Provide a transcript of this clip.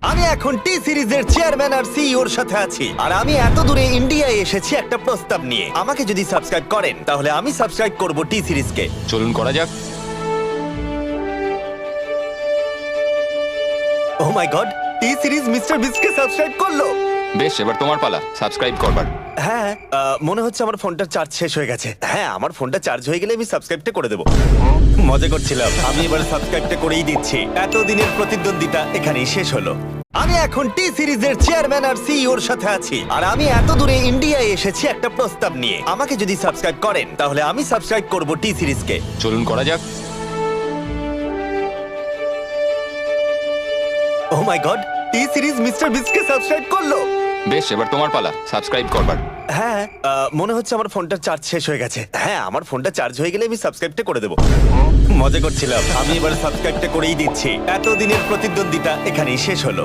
আমি এখন টি সিরিজের চেয়ারম্যান আর সিইওর সাথে আছি, আর আমি এত দূরে ইন্ডিয়ায় এসেছি একটা প্রস্তাব নিয়ে। আমাকে যদি সাবস্ক্রাইব করেন তাহলে আমি সাবস্ক্রাইব করব টি সিরিজকে। চলুন করা যাক। ও মাই গড, টি সিরিজ মিস্টার বিস্টকে সাবস্ক্রাইব করলো। বেশ, এবার তোমার পালা সাবস্ক্রাইব করবার। হ্যাঁ, মনে হচ্ছে আমার ফোনটার চার্জ শেষ হয়ে গেছে। হ্যাঁ, আমার ফোনটা চার্জ হয়ে গেলে আমি সাবস্ক্রাইবটা করে দেবো। মজা করছিলাম, আমি এবার সাবস্ক্রাইবটা করেই দিচ্ছি। এতদিনের প্রতিদ্বন্দ্বিতা এখানেই শেষ হলো। আমি এখন টি সিরিজের চেয়ারম্যান আর সিইওর সাথে আছি, আর আমি এত দূরে ইন্ডিয়ায় এসেছি একটা প্রস্তাব নিয়ে। আমাকে যদি সাবস্ক্রাইব করেন তাহলে আমি সাবস্ক্রাইব করব টি সিরিজকে। চলুন করা যাক। ও মাই গড, টি সিরিজ মিস্টার বিস্টকে সাবস্ক্রাইব করলো। বেশ, এবার তোমার পালা সাবস্ক্রাইব করবার। হ্যাঁ, মনে হচ্ছে আমার ফোনটার চার্জ শেষ হয়ে গেছে। হ্যাঁ, আমার ফোনটা চার্জ হয়ে গেলে আমি সাবস্ক্রাইবটা করে দেবো। মজা করছিলাম, আমি এবার সাবস্ক্রাইবটা করেই দিচ্ছি। এতদিনের প্রতিদ্বন্দ্বিতা এখানেই শেষ হলো।